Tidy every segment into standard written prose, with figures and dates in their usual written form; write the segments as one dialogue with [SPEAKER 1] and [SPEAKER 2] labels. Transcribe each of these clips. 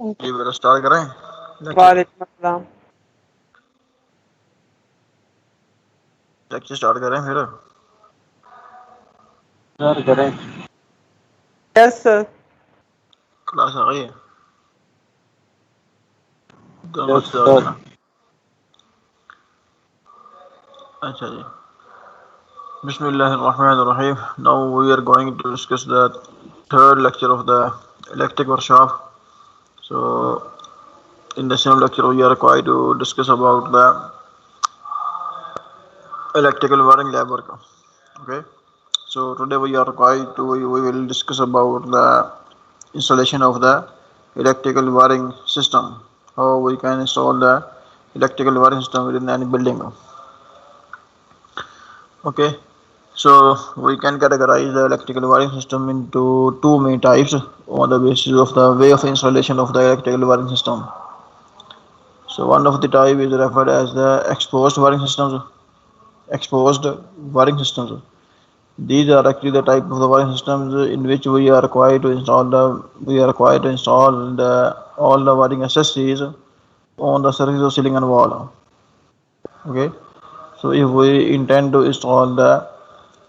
[SPEAKER 1] जी बेटा स्टार्ट करें
[SPEAKER 2] वालेकुम अस्सलाम।
[SPEAKER 1] लेक्चर स्टार्ट करें फिर
[SPEAKER 3] स्टार्ट करें।
[SPEAKER 2] Yes sir.
[SPEAKER 1] क्लास आ गई है दोनों
[SPEAKER 3] यस
[SPEAKER 1] बच्चे आ
[SPEAKER 3] सर।
[SPEAKER 1] गए ना। अच्छा जी Bismillahirrahmanirrahim. Now we are going to discuss the third lecture of the electric workshop. So in the same lecture we are required to discuss about the electrical wiring lab work. Okay. So today we are required to we will discuss about the installation of the electrical wiring system. How we can install the electrical wiring system within any building. Okay. So we can categorize the electrical wiring system into two main types on the basis of the way of installation of the electrical wiring system. So one of the type is referred as the exposed wiring systems. Exposed wiring systems. These are actually the type of the wiring systems in which we are required to install all the wiring accessories on the surface of ceiling and wall. Okay. So if we intend to install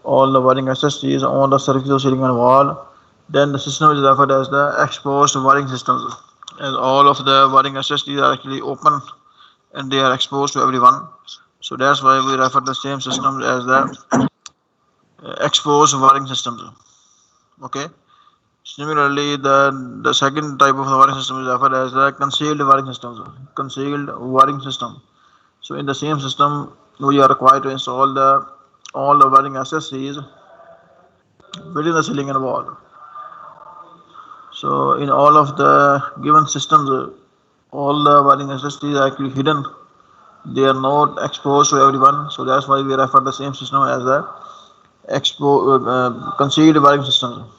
[SPEAKER 1] all the wiring accessories on the surface of ceiling and wall, then the system is referred as the exposed wiring systems. As all of the wiring accessories are actually open and they are exposed to everyone. So that's why we refer the same systems as the exposed wiring systems. Okay. Similarly, the second type of wiring system is referred as the concealed wiring systems. Concealed wiring system. So in the same system, we are required to install the all the wiring accessories within the ceiling and wall. So in all of the given systems, all the wiring accessories are actually hidden. They are not exposed to everyone. So that's why we refer the same system as the concealed wiring system.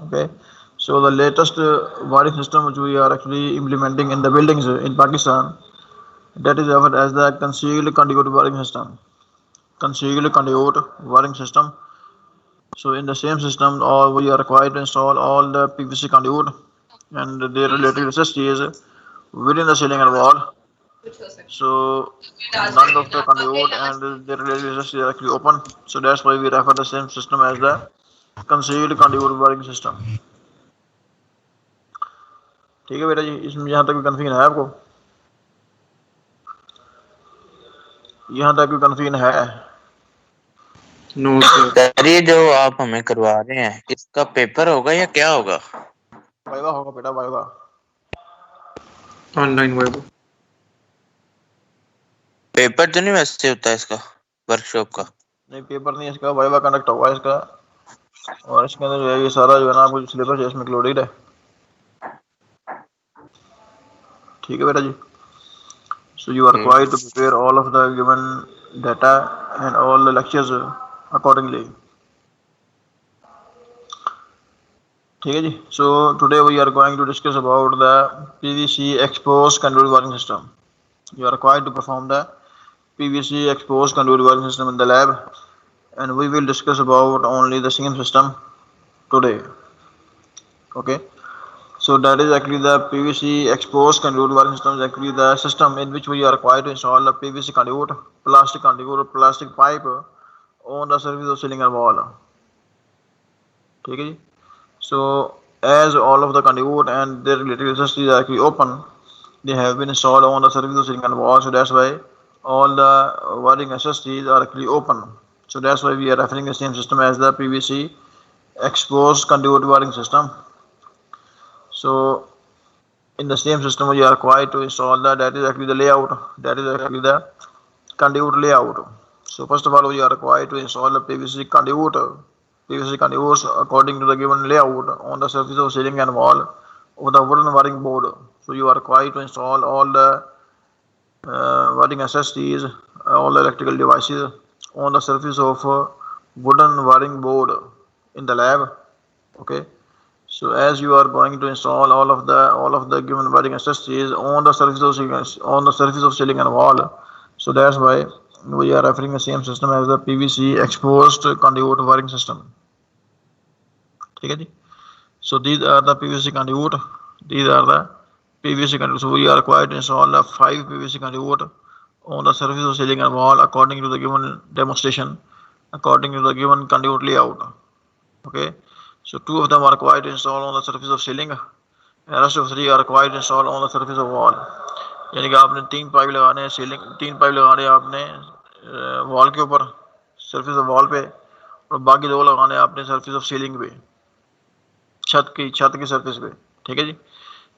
[SPEAKER 1] Okay. So the latest wiring system which we are actually implementing in the buildings in Pakistan, that is referred as the concealed conduit wiring system. Concealed conduit wiring system. So in the same system, all we are required to install all the PVC conduit and their related accessories within the ceiling and wall. So none of the conduit and their related accessories are actually open. So that's why we refer the same system as the concealed conduit wiring system. ठीक है बेटा जी, इसमें यहाँ तक कोई confusion है आपको? यहाँ तक कोई कन्फ्यूजन है?
[SPEAKER 3] No sir.
[SPEAKER 4] सर ये जो आप हमें करवा रहे हैं इसका पेपर होगा या क्या होगा?
[SPEAKER 1] वाइवा होगा बेटा, वाइवा।
[SPEAKER 3] Online viva.
[SPEAKER 4] पेपर तो नहीं वैसे होता है इसका वर्कशॉप का?
[SPEAKER 1] नहीं पेपर नहीं, इसका वाइवा कंडक्ट होगा इसका, और इसके अंदर जो है ये सारा जो है ना आपको सिलेबस है इसमें इंक्लूडेड है। ठीक है बेटा जी। So you are required to prepare all of the given data and all the lectures accordingly. ठीक है जी। So today we are going to discuss about the PVC exposed conduit wiring system. You are required to perform the PVC exposed conduit wiring system in the lab, and we will discuss about only the same system today. Okay. So that is actually the PVC exposed conduit wiring system is actually the system in which we are required to install a PVC conduit, plastic pipe on the surface of ceiling and wall. ठीक है जी। So as all of the conduit and their related accessories are actually open, they have been installed on the surface of ceiling and wall. So that's why all the wiring accessories are actually open. So that's why we are referring the same system as the PVC exposed conduit wiring system. So in the same system we are required to install that is actually the layout, that is actually the conduit layout. So first of all we are required to install the PVC conduits according to the given layout on the surface of ceiling and wall of the wooden wiring board. So you are required to install all the wiring accessories, all the electrical devices on the surface of wooden wiring board in the lab. Okay. So as you are going to install all of the given wiring accessories on the surface of ceiling and wall, so that's why we are referring the same system as the PVC exposed conduit wiring system. ठीक है जी। So these are the PVC conduit These are the PVC conduit. So we are required to install a 5 PVC conduit on the surface of ceiling and wall according to the given demonstration, according to the given conduit layout. Okay, so 2 of them are required to install on the surface of ceiling, and rest of 3 are required to install on the surface of wall. यानी कि आपने 3 pipe लगाने हैं ceiling, 3 pipe लगाने हैं आपने wall के ऊपर, सरफेस ऑफ वॉल पे, और बाकी 2 लगाने हैं आपने सरफेस ऑफ सीलिंग पे, छत की सरफेस पे। ठीक है जी।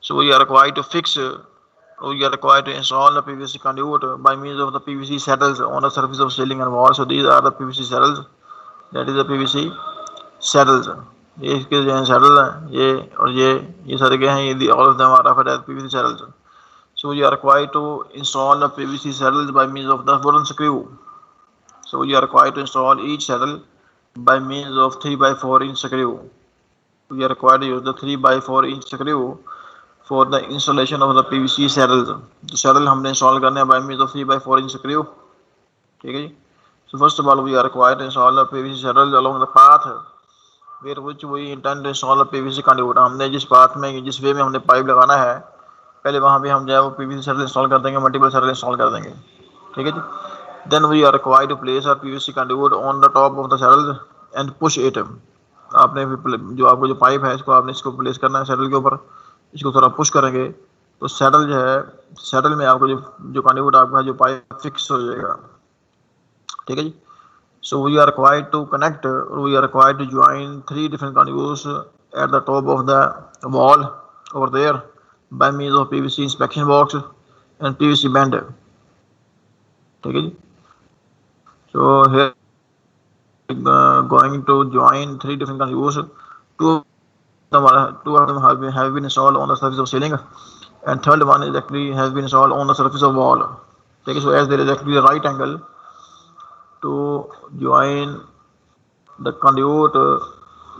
[SPEAKER 1] So we are required to fix, we are required to install the PVC conduit by means of the PVC saddles on the surface of ceiling and wall. So these are the PVC saddles, that is the PVC saddles. ये इसके जो हैं saddles हैं, ये सारे क्या हैं, ये all of them are referred as PVC saddles. So we are required to install the PVC saddles by means of the wooden screw. So we are required to install each saddle by means of 3 by 4 inch screw. We are required to use the 3 by 4 inch screw for the installation of the PVC saddles. तो saddle हमने install करने हैं by means of 3 by 4 inch screw. ठीक है जी। So first of all we are required to install the PVC saddles along the path where which we intend to install the PVC conduit. हमने जिस path में, जिस way में हमने pipe लगाना है, पहले वहाँ भी हम जो है वो PVC saddle install कर देंगे, multiple saddle install कर देंगे। ठीक है जी। Then we are required to place a PVC conduit on the top of the saddle and push it. आपने जो आपको जो पाइप है, इसको आपने इसको प्लेस करना है सैडल के ऊपर, इसको थोड़ा पुश करेंगे तो सैडल जो है, सैडल में आपको जो कंडीवुड आपका जो पाइप फिक्स हो जाएगा। ठीक है जी। So we are required to connect, we are required to join 3 different conduits at the top of the wall over there by means of PVC inspection box and PVC band. ठीक है जी। So here going to join 3 different conduits. Two of them have been installed on the surface of ceiling, and third one is actually has been installed on the surface of wall. Okay, so as there is actually a right angle to join the conduit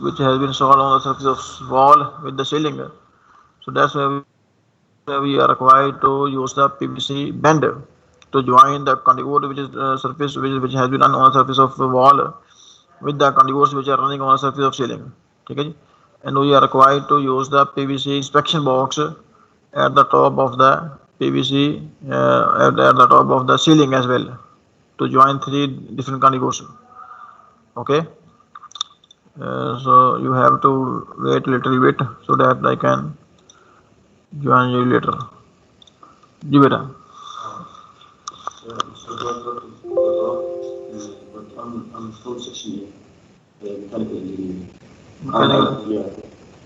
[SPEAKER 1] which has been installed on the surface of wall with the ceiling, so that's why we are required to use the PVC bend to join the conduit which is surface which has been done on the surface of the wall with the conduits which are running on the surface of ceiling. ठीक है जी। And we are required to use the PVC inspection box at the top of the PVC at the top of the ceiling as well to join 3 different conduits. Okay. So you have to wait a little bit so that I can join you later. जी बेटा।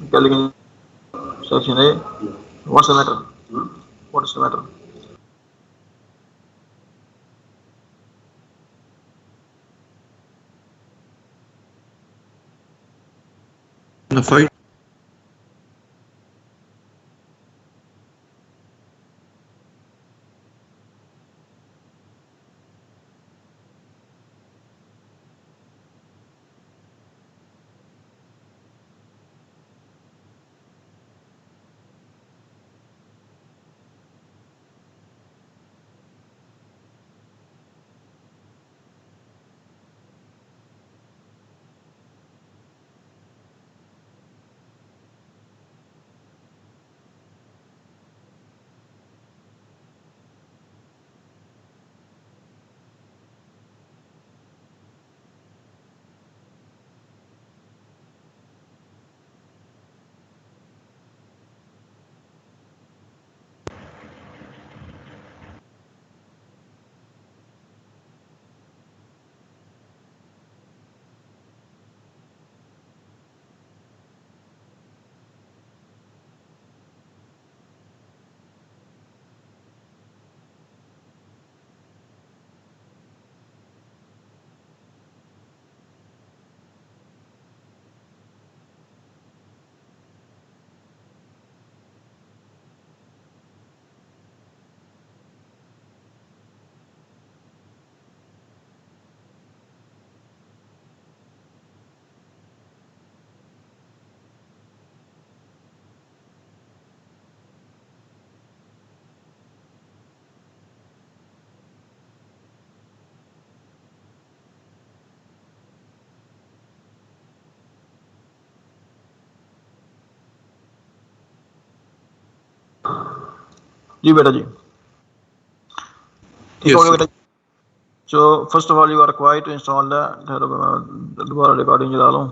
[SPEAKER 1] Mechanical section A. What's the matter? What is the matter?
[SPEAKER 3] The fight.
[SPEAKER 1] जी बेटा जी, ठीक हो
[SPEAKER 3] Yes,
[SPEAKER 1] गया
[SPEAKER 3] sir.
[SPEAKER 1] बेटा। So first of all, you are required to install the दोबारा recording चला लूँ।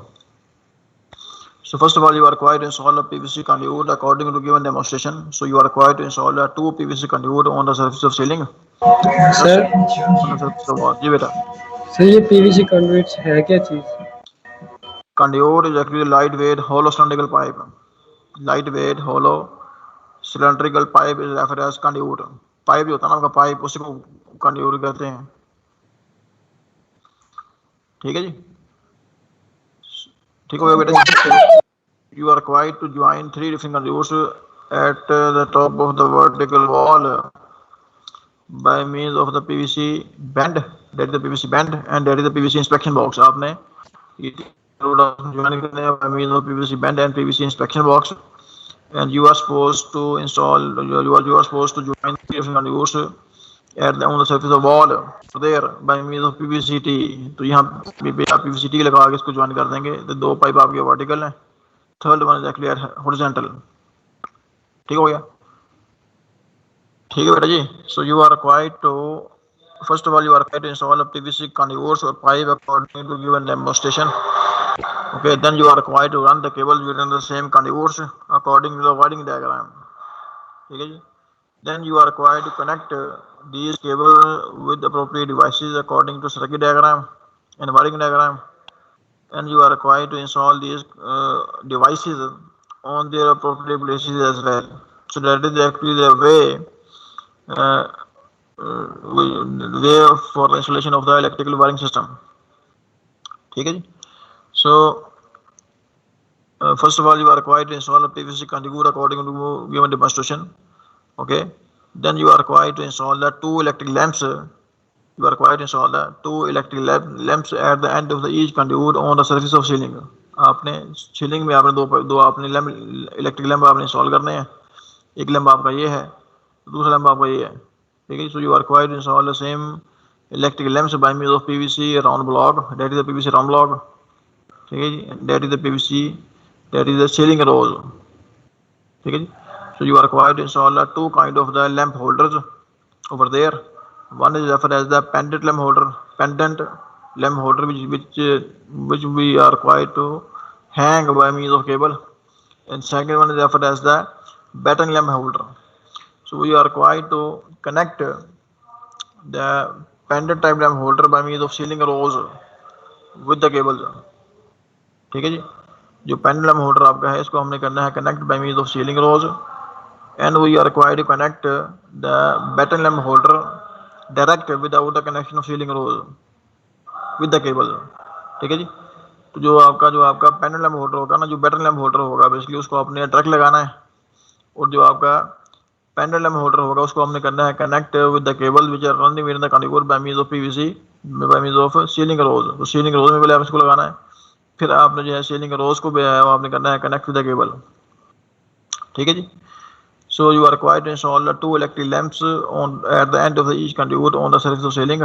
[SPEAKER 1] So first of all, you are required to install a PVC conduit according to given demonstration. So you are required to install a 2 PVC conduit on the surface of ceiling.
[SPEAKER 2] Sir
[SPEAKER 1] On the surface of wall. जी बेटा।
[SPEAKER 2] Sir ये PVC converts है क्या चीज़?
[SPEAKER 1] Conduit is actually a lightweight hollow cylindrical pipe. Lightweight hollow cylindrical pipe is referred as conduit. Pipe जो होता है ना आपका pipe, उसी को कंड्यूट कहते हैं। ठीक है जी, ठीक हो गया बेटा। You are required to join 3 different conduits at the top of the vertical wall by means of the PVC bend, that is the PVC bend, and that is the PVC inspection box. आपने ये join करने हैं by means of PVC bend and PVC inspection box, and you are supposed to install, you are supposed to join 3 different conduits at on the surface of wall there by means of PVCT. तो यहाँ आप PVCT लगा के इसको join कर देंगे। तो 2 pipe आपके वर्टिकल हैं, third one is actually horizontal. ठीक हो गया, ठीक है बेटा जी। So you are required to, first of all, you are required to install a PVC conduits or pipe according to given demonstration. Okay, then you are required to run the cable within the same conduits according to the wiring diagram. ठीक है जी। Then you are required to connect these cable with appropriate devices according to circuit diagram and wiring diagram. And you are required to install these devices on their appropriate places as well. So that is actually the way way for the installation of the electrical wiring system. ठीक है जी। So first of all, you are required to install a PVC conduit according to given demonstration. Okay, then you are required to install the 2 electric lamps. You are required to install the 2 electric lamps at the end of the each conduit on the surface of ceiling. आपने ceiling में आपने दो आपने electric lamp आपने install करने हैं। एक lamp आपका ये है, दूसरा लैंप आपका ये है। ठीक है, so you are required to install the same electric lamps by means of PVC round block, that is the PVC round block. ठीक है जी, that is the PVC, that is the ceiling rose. ठीक है जी, so you are required to install 2 kind of the lamp holders over there. One is referred as the pendant lamp holder, which we are required to hang by means of cable, and second one is referred as the batten lamp holder. So we are required to connect the pendant type lamp holder by means of ceiling rows with the cable. ठीक है जी, जो pendant lamp holder आपका है इसको हमने करना है connect by means of ceiling rows, and we are required to connect the batten lamp holder direct without the connection of ceiling rows with the cable. ठीक है जी, तो जो आपका पेंडेंट लैंप होल्डर होगा ना, जो बैटन लैंप होल्डर होगा, basically उसको आपने डायरेक्ट लगाना है, और जो आपका पेंडेंट लैंप होल्डर होगा उसको हमने करना है connect with the cable which are running in the conductor by means of PVC by means of ceiling rose. तो सीलिंग रोज में पहले आप इसको लगाना है, फिर आपने जो है सीलिंग रोज को आपने करना है कनेक्ट विद द केबल। ठीक है जी, so you are required to install 2 electric lamps on at the end of each conduit on the surface of ceiling.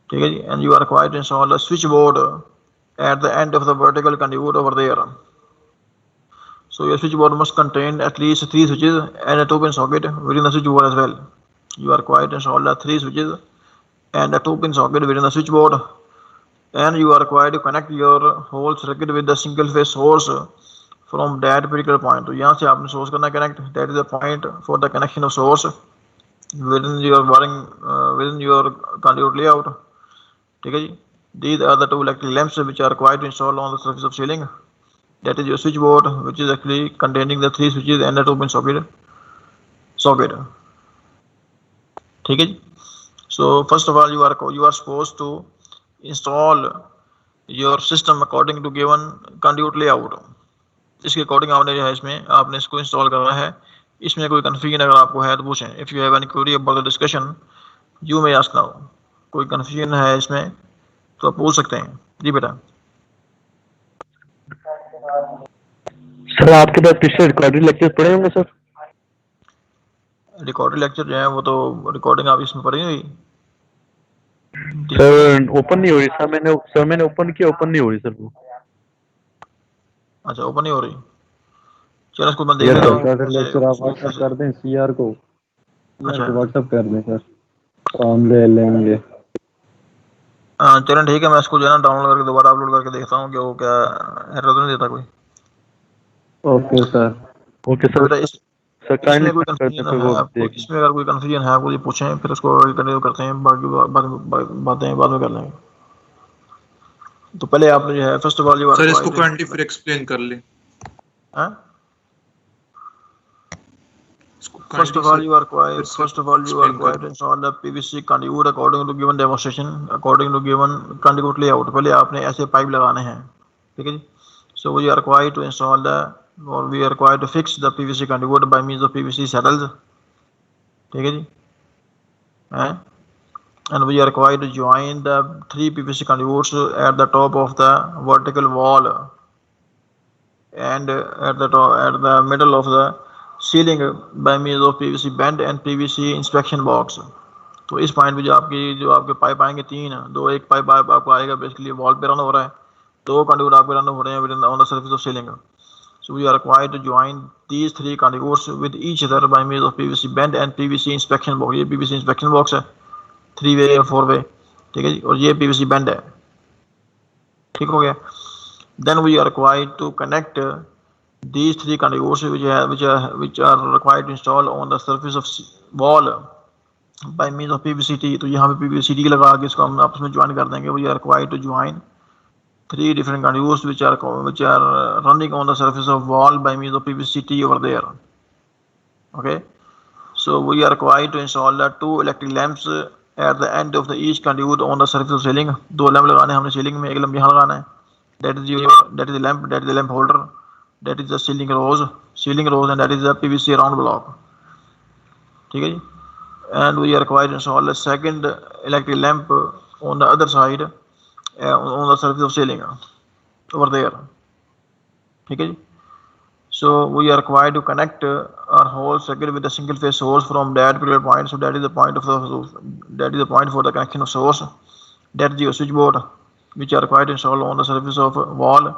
[SPEAKER 1] ठीक है जी, and you are required to install a switchboard at the end of the vertical conduit over there. So your switchboard must contain at least 3 switches and a 2-pin socket within the switchboard as well. You are required to install 3 switches and a 2-pin socket within the switchboard, and you are required to connect your whole circuit with the single phase source from that particular point. तो यहाँ से आपने source करना है connect, that is the point for the connection of source within your wiring within your conduit layout. ठीक है जी, these are the 2 electric lamps which are required to install on the surface of ceiling. That is your switchboard, which is actually containing the 3 switches and a 2-pin socket. ठीक है जी, so first of all you are supposed to install your system according to given conduit layout. इसके according आपने जो है इसमें आपने इसको install करना है। इसमें कोई कन्फ्यूजन अगर आपको है तो पूछें। If you have any query about the discussion you may ask now. कोई कन्फ्यूजन है इसमें तो आप पूछ सकते हैं। जी बेटा।
[SPEAKER 3] सर आपके पास पिछले रिकॉर्डेड लेक्चर पढ़े होंगे सर?
[SPEAKER 1] रिकॉर्डेड लेक्चर जो है वो तो रिकॉर्डिंग आप इसमें पढ़ी हुई
[SPEAKER 3] सर ओपन नहीं हो रही सर, मैंने ओपन किया, ओपन नहीं हो रही सर वो।
[SPEAKER 1] अच्छा, ओपन नहीं हो रही। चलो इसको मैं देख लेता हूँ।
[SPEAKER 3] लेक्चर आप व्हाट्सएप कर दें सीआर को,
[SPEAKER 1] अच्छा
[SPEAKER 3] व्हाट्सएप कर दें सर, हम ले लेंगे।
[SPEAKER 1] चलें ठीक है, मैं इसको जो है ना डाउनलोड करके दोबारा अपलोड करके देखता हूँ कि वो क्या एरर तो नहीं देता कोई।
[SPEAKER 3] Okay sir. ओके
[SPEAKER 1] तो
[SPEAKER 3] सर।
[SPEAKER 1] बेटा
[SPEAKER 3] सर काइंडली
[SPEAKER 1] इसमें कोई
[SPEAKER 3] कर दें,
[SPEAKER 1] कंफ्यूजन
[SPEAKER 3] फिर
[SPEAKER 1] है
[SPEAKER 3] वो
[SPEAKER 1] आपको,
[SPEAKER 3] देख।
[SPEAKER 1] इसमें अगर कोई कंफ्यूजन है आपको ये पूछें, फिर उसको कंटिन्यू करते हैं, बातें बाद में कर लेंगे। तो पहले आपने जो है first of all you are
[SPEAKER 5] sir इसको
[SPEAKER 1] क्वाइट,
[SPEAKER 5] काइंडली फिर एक्सप्लेन कर ले। इसको
[SPEAKER 1] First
[SPEAKER 5] kindly
[SPEAKER 1] of all,
[SPEAKER 5] sir
[SPEAKER 1] you are
[SPEAKER 5] फिर
[SPEAKER 1] required.
[SPEAKER 5] से
[SPEAKER 1] First of all, you are
[SPEAKER 5] explain कर।
[SPEAKER 1] required to install the PVC conduit according to given demonstration, according to given conduit layout. पहले आपने ऐसे पाइप लगाने हैं, ठीक है जी। So we are required to install the, or we are required to fix the PVC conduit by means of PVC saddles, ठीक है जी। And we are required to join the 3 PVC conduits at the top of the vertical wall and at the middle of the ceiling by means of PVC bend and PVC inspection box. तो इस point पे जो आपके pipe आएंगे 3, दो एक pipe आपको आएगा बेसिकली वॉल पे रन हो रहा है, 2 कंडक्ट आपके रन हो रहे हैं on the surface of ceiling. So we are required to join these 3 conduits with each other by means of PVC bend and PVC inspection box. ये PVC inspection box है 3 वे या 4 वे, ठीक है जी, और ये PVC bend है, ठीक हो गया। Then we are required to connect these 3 conduits which are required to install on the surface of wall by means of PVCT। तो यहाँ पे PVCT लगा के इसको हम आपस में ज्वाइन कर देंगे। We are required to join 3 different conduits which are running on the surface of wall by means of PVCT over there. Okay, so we are required to install the 2 electric lamps at the end of the each conduit on the surface of ceiling। 2 lamp लगाने हैं हमने ceiling में, एक lamp यहाँ लगाना है, that is the lamp holder, that is the ceiling rose, and that is the PVC round block, ठीक है जी। And we are required to install a second electric lamp on the other side on the surface of ceiling over there, ठीक है जी। So we are required to connect our whole circuit with a single phase source from that particular point. So that is the point for the connection of source. That is your switchboard which are required to install on the surface of wall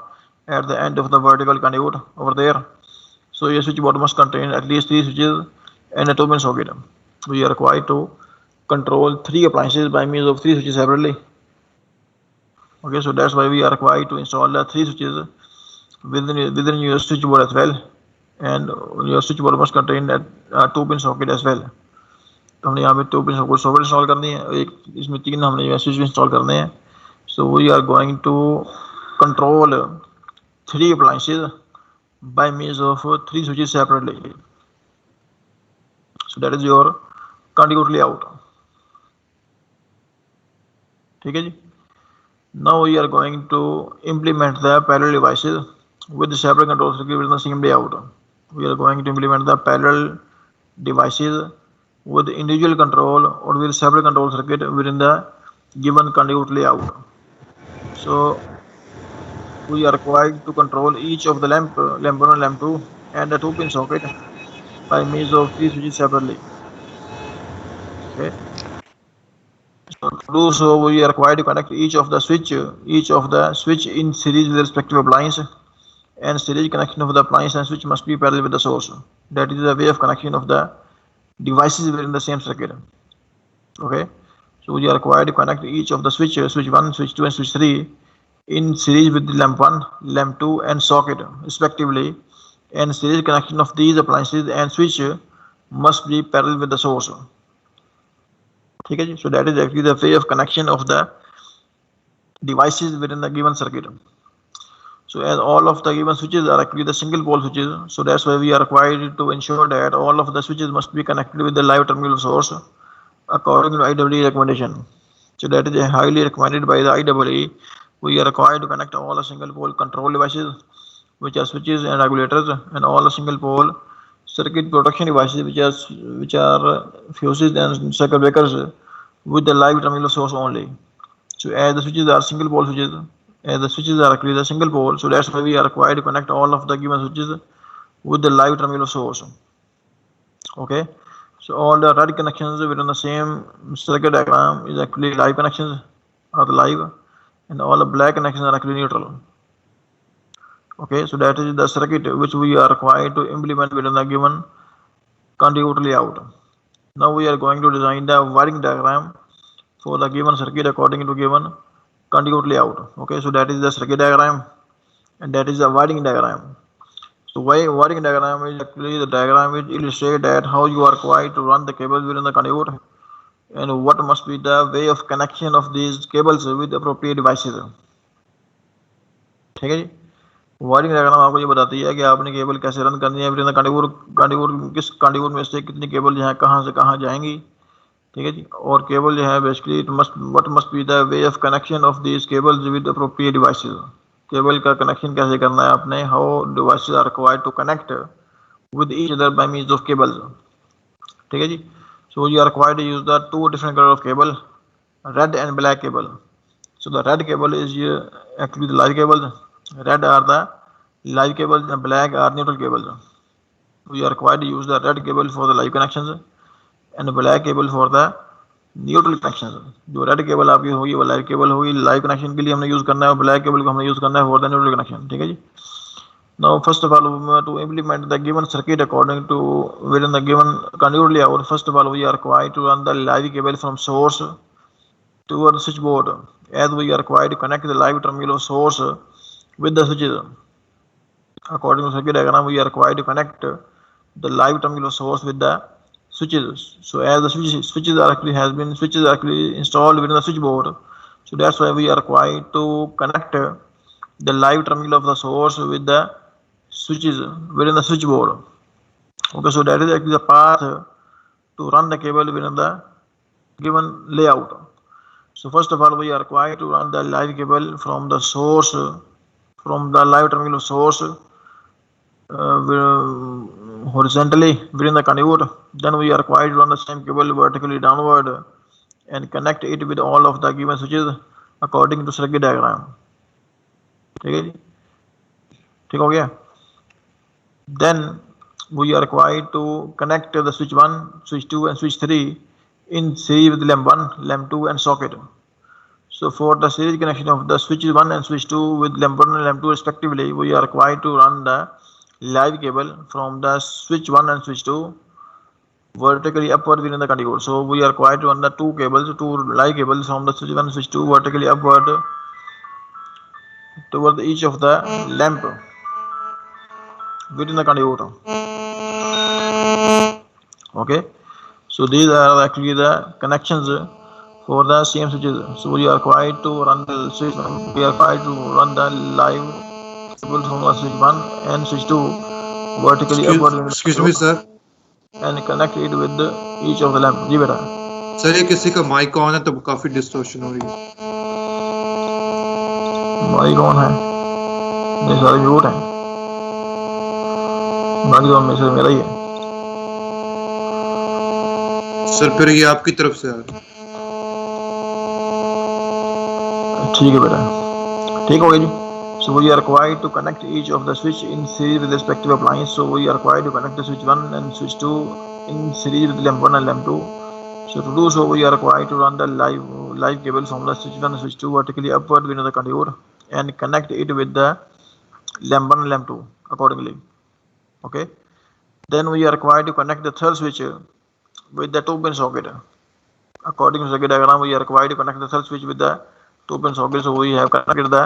[SPEAKER 1] at the end of the vertical conduit over there. So your switchboard must contain at least 3 switches and a 2-pin socket. We are required to control 3 appliances by means of 3 switches separately. Okay, so that's why we are required to install the 3 switches within your switchboard as well, and your switchboard must contain that 2-pin socket as well। तो हमने यहाँ पे 2-pin socket install करनी है, एक इसमें 3 हमने switch install करने हैं। So we are going to control 3 appliances by means of 3 switches separately। So that is your conduit layout, ठीक है जी। Now we are going to implement the parallel devices with the separate control circuit within the same layout। We are going to implement the parallel devices with individual control or with separate control circuit within the given conduit layout। So we are required to control each of the lamp 1 and lamp 2 and the 2-pin socket by means of 3 switches separately। Okay, so to do so we are required to connect each of the switch in series with the respective appliance, and series connection of the appliance and switch must be parallel with the source। That is the way of connection of the devices within the same circuit। Okay, so we are required to connect each of the switch 1, switch 2 and switch 3 in series with the lamp 1, lamp 2 and socket respectively, and series connection of these appliances and switch must be parallel with the source, ठीक है जी। So that is actually the way of connection of the devices within the given circuit। So as all of the given switches are actually the single pole switches, so that's why we are required to ensure that all of the switches must be connected with the live terminal source according to IEEE recommendation। So that is highly recommended by the IEEE। We are required to connect all the single pole control devices which are switches and regulators, and all the single pole circuit protection devices which are fuses and circuit breakers with the live terminal source only। So as the switches are single pole switches, as the switches are actually the single pole, so that's why we are required to connect all of the given switches with the live terminal source। Okay, so all the red connections within the same circuit diagram is actually live connections, are the live, and all the black connections are actually neutral। Okay, so that is the circuit which we are required to implement within the given conduit layout। Now we are going to design the wiring diagram for the given circuit according to given conduit layout. Okay, so that is the circuit diagram and that is the wiring diagram. So wiring diagram is actually the diagram which illustrates that how you are required to run the cables within the conduit and what must be the way of connection of these cables with appropriate devices. ठीक है जी, wiring diagram आपको ये बताती है कि आपने cable कैसे run करनी है विद इन द कंडीवर किस कंडीवर में से कितनी केबल जो है कहाँ से कहाँ जाएंगी, ठीक है जी। और केबल जो है basically it must be the way of connection of these cables with appropriate devices. Cable का कनेक्शन कैसे करना है आपने, how devices are required to connect with each other by means of cables, ठीक है जी। So you are required to use the two different colour of cable, red and black cable. So the red cable is actually the live cable. Red are the live cables and black are neutral cables. We are required to use the red cable for the live connections and black cable for the neutral connections. जो red cable आपकी होगी वो live cable होगी, live connection के लिए हमने use करना है, और black cable को हमने use करना है for the neutral connection, ठीक है जी। Now first of all to implement the given circuit according to within the given conduit layout, first of all we are required to run the live cable from source toward the switchboard, as we are required to connect the live terminal of source with the switches. According to circuit diagram, we are required to connect the live terminal of source with the switches. So as the switches are actually installed within the switchboard, so that's why we are required to connect the live terminal of the source with the switches within the switchboard. Okay, so that is actually the path to run the cable within the given layout. So first of all we are required to run the live cable from the source, from the live terminal source horizontally within the conduit. Then we are required to run the same cable vertically downward and connect it with all of the given switches according to circuit diagram, ठीक है जी, ठीक हो गया। Then we are required to connect the switch 1, switch 2 and switch 3 in series with lamp 1, lamp 2 and socket. So for the series connection of the switch 1 and switch 2 with lamp 1 and lamp 2 respectively, we are required to run the live cable from the switch 1 and switch 2 vertically upward within the conduit. So we are required to run the two live cables from the switch 1 and switch 2 vertically upward toward each of the lamp within the conduit. Okay, so these are actually the connections for the same switches. So we are required to run the switch. We are required to run the live cable from the switch 1 and switch 2 vertically upward.
[SPEAKER 5] Excuse me sir,
[SPEAKER 1] and connect it with each of the lamp. जी बेटा।
[SPEAKER 5] Sir ये किसी का mic on है तो काफी distortion हो रही है।
[SPEAKER 1] माइक ऑन है, ये सारे म्यूट हैं, बाकी तो में से मेरा ही है।
[SPEAKER 5] सर फिर ये आपकी तरफ से आ रहा है।
[SPEAKER 1] ठीक है बेटा, ठीक हो गया जी। So we are required to connect each of the switch in series with respective appliance. So we are required to connect the switch 1 and switch 2 in series with lamp 1 and lamp 2. So to do so, we are required to run the live cable from the switch 1 and switch 2 vertically upward within the conduit and connect it with the lamp 1 and lamp 2 accordingly. Okay. Then we are required to connect the third switch with the 2-pin socket. According to circuit diagram, we are required to connect the third switch with the 2-pin socket. So we have connected the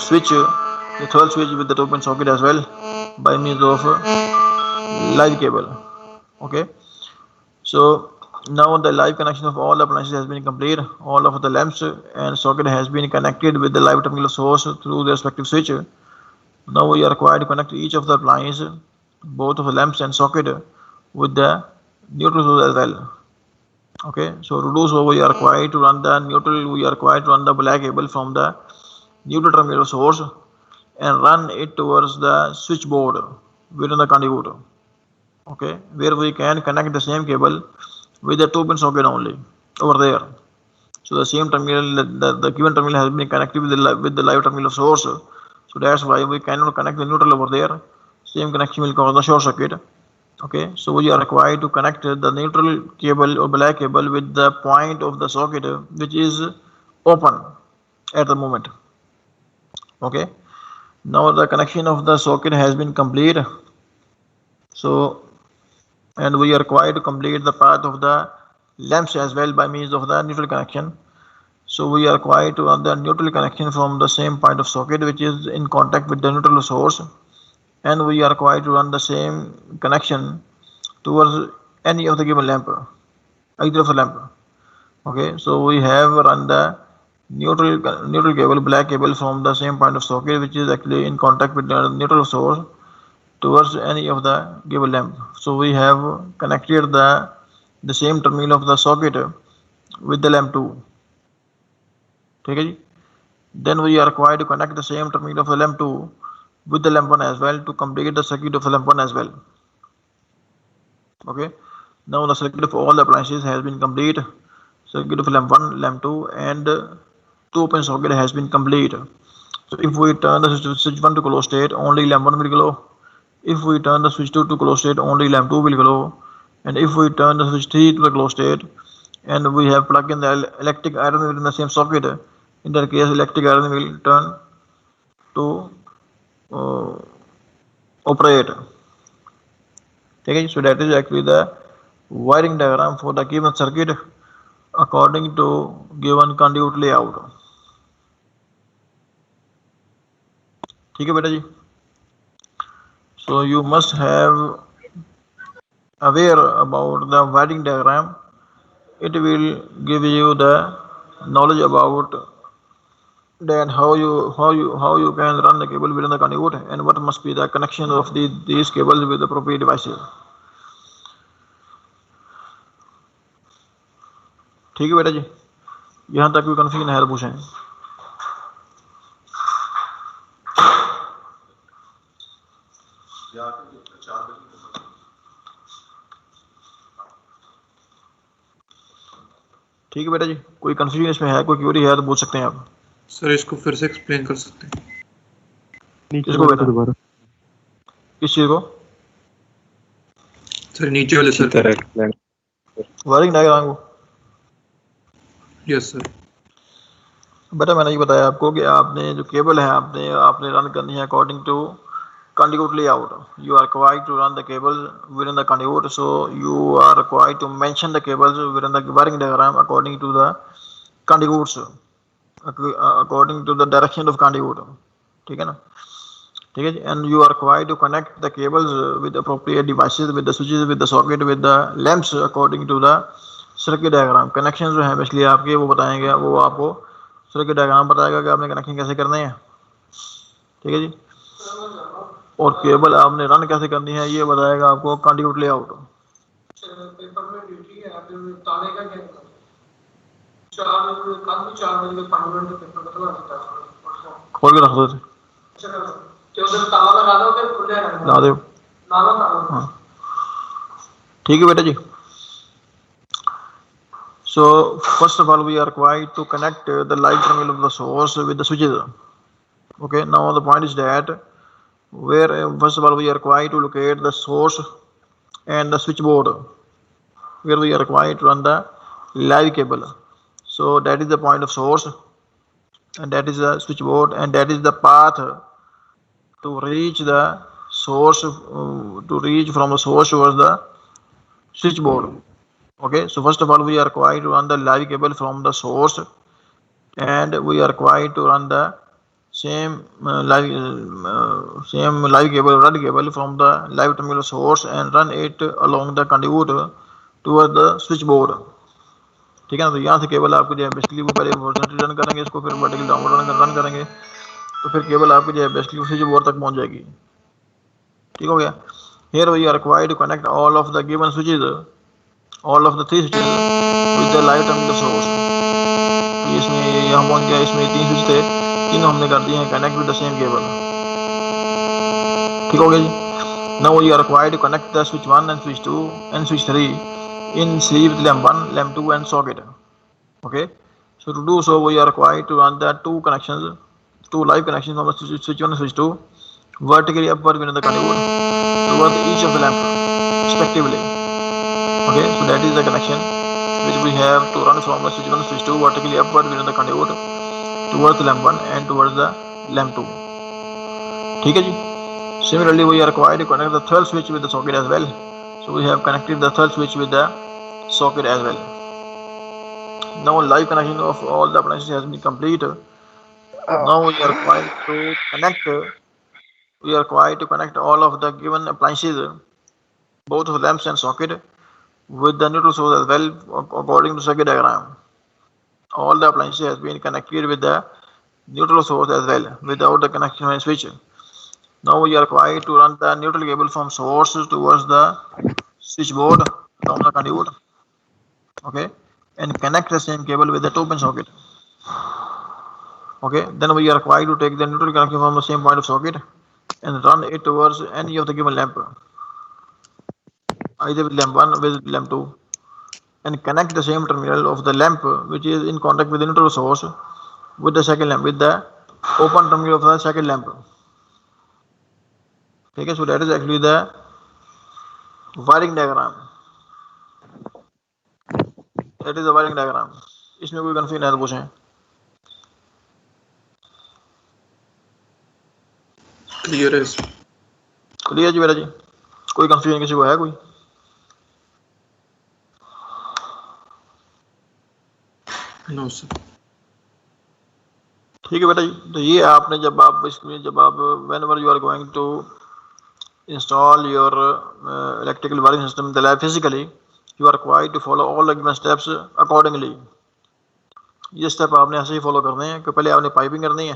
[SPEAKER 1] switch, the third switch with the 2-pin socket as well by means of live cable. Okay, so now the live connection of all the appliances has been complete. All of the lamps and socket has been connected with the live terminal source through the respective switch. Now we are required to connect each of the appliance, both of the lamps and socket, with the neutral source as well. Okay, so to do so we are required to run the neutral. We are required to run the black cable from the neutral terminal source and run it towards the switchboard within the conduit. Okay, where we can connect the same cable with the 2-pin socket only over there. So the same terminal, the given terminal has been connected with the live terminal source. So that's why we cannot connect the neutral over there. Same connection will cause the short circuit. Okay, so we are required to connect the neutral cable or black cable with the point of the socket which is open at the moment. Okay, now the connection of the socket has been complete. So and we are required to complete the path of the lamps as well by means of the neutral connection. So we are required to run the neutral connection from the same point of socket which is in contact with the neutral source, and we are required to run the same connection towards any of the given lamp, either of the lamp. Okay, so we have run the neutral cable, black cable, from the same point of socket which is actually in contact with the neutral source towards any of the given lamp. So we have connected the same terminal of the socket with the lamp 2. ठीक है जी. Then we are required to connect the same terminal of the lamp 2 with the lamp 1 as well to complete the circuit of the lamp 1 as well. Okay, now the circuit of all the appliances has been complete. Circuit of lamp 1, lamp 2 and 2 open socket has been complete. So if we turn the switch 1 to closed state, only lamp 1 will glow. If we turn the switch 2 to closed state, only lamp 2 will glow. And if we turn the switch 3 to the closed state and we have plugged in the electric iron within the same socket, in that case electric iron will turn to operate. Okay, so that is actually the wiring diagram for the given circuit according to given conduit layout. ठीक है बेटा जी. So you must have aware about the wiring diagram. It will give you the knowledge about then how you can run the cable within the conduit and what must be the connection of these cables with the appropriate devices. ठीक है बेटा जी. यहाँ तक कोई confusion है तो पूछें. ठीक है बेटा जी. कोई कंफ्यूजन इसमें है, कोई क्वेरी है तो पूछ सकते हैं आप.
[SPEAKER 5] सर इसको फिर से एक्सप्लेन कर सकते हैं?
[SPEAKER 1] किसको बेटा? दोबारा किस चीज को?
[SPEAKER 5] सर नीचे वाले सर
[SPEAKER 1] वायरिंग डायग्राम को.
[SPEAKER 5] Yes sir.
[SPEAKER 1] बेटा मैंने ये बताया आपको कि आपने जो केबल है आपने रन करनी है according to conduit layout. You are required to run the cable within the conduit, so you are required to mention the cables within the wiring diagram according to the conduits, according to the direction of conduit. ठीक है ना. ठीक है जी. And you are required to connect the cables with appropriate devices, with the switches, with the socket, with the lamps according to the circuit diagram. Connections जो है इसलिए आपके वो बताएंगे, वो आपको circuit diagram बताएगा कि आपने कनेक्शन कैसे करने हैं. ठीक है जी. और केबल आपने रन कैसे करनी है ये बताएगा आपको कंड्यूट लेआउट.
[SPEAKER 2] पेपर में ड्यूटी है आप ताले का क्या 4 बजे के 5 मिनट पेपर बदला देता है.
[SPEAKER 1] खोल के रख दो.
[SPEAKER 2] तो उधर ताला लगा दो फिर खुले
[SPEAKER 1] ला दो.
[SPEAKER 2] हाँ
[SPEAKER 1] ठीक है बेटा जी. So first of all we are required to connect the live terminal of the source with the switches. Okay, now the point is that where first of all we are required to locate the source and the switchboard where we are required to run the live cable. So that is the point of source and that is the switchboard and that is the path to reach the source, to reach from the source towards the switchboard. Okay, so first of all we are required to run the live cable from the source and we are required to run the same live cable, red cable from the live terminal source and run it along the conduit towards the switchboard. ठीक है ना. तो यहाँ से cable आपको जो है basically वो पहले हॉरिजॉन्टली रन करेंगे इसको, फिर वर्टिकली डाउनवर्ड रन करेंगे तो फिर केबल आपको जो है बेसिकली स्विचबोर्ड तक पहुँच जाएगी. ठीक हो गया. Here we are required to connect all of the given switches, all of the 3 switches with the live terminal source. इसमें यहाँ पहुँच गया. इसमें 3 स्विच थे, तीनों हमने कर दिए हैं connect with the same cable. ठीक हो गया जी. Now we are required to connect the switch 1 and switch 2 and switch 3 in series with lamp 1, lamp 2 and socket. Okay, so to do so we are required to run the 2 connections, 2 live connections from the switch 1 and switch 2 vertically upward within the conduit towards each of the lamp respectively. Okay, so that is the connection which we have to run from the switch 1 and switch 2 vertically upward within the conduit towards the lamp 1 and towards the lamp 2. ठीक है जी. Similarly we are required to connect the 12th switch with the socket as well. So we have connected the third switch with the socket as well. Now live connection of all the appliances has been complete. Now we are required to connect. We are required to connect all of the given appliances, both of lamps and socket, with the neutral source as well, according to circuit diagram. All the appliances has been connected with the neutral source as well, without the connection switch. Now we are required to run the neutral cable from source towards the switchboard down the conduit. Okay, and connect the same cable with the 2-pin socket. Okay, then we are required to take the neutral connection from the same point of socket and run it towards any of the given lamp, either with lamp 1 or with lamp 2, and connect the same terminal of the lamp which is in contact with the neutral source with the second lamp, with the open terminal of the second lamp. Okay, so that is actually the wiring diagram. That is the wiring diagram. इसमें कोई confusion है तो पूछें.
[SPEAKER 5] Clear है.
[SPEAKER 1] Clear जी बेटा जी, कोई confusion किसी को है कोई?
[SPEAKER 5] No sir.
[SPEAKER 1] ठीक है बेटा जी. तो ये आपने जब आप whenever you are going to install your electrical wiring system in the lab physically, you are required to follow all the given steps accordingly. ये स्टेप आपने ऐसे ही फॉलो करने हैं कि पहले आपने पाइपिंग करनी है,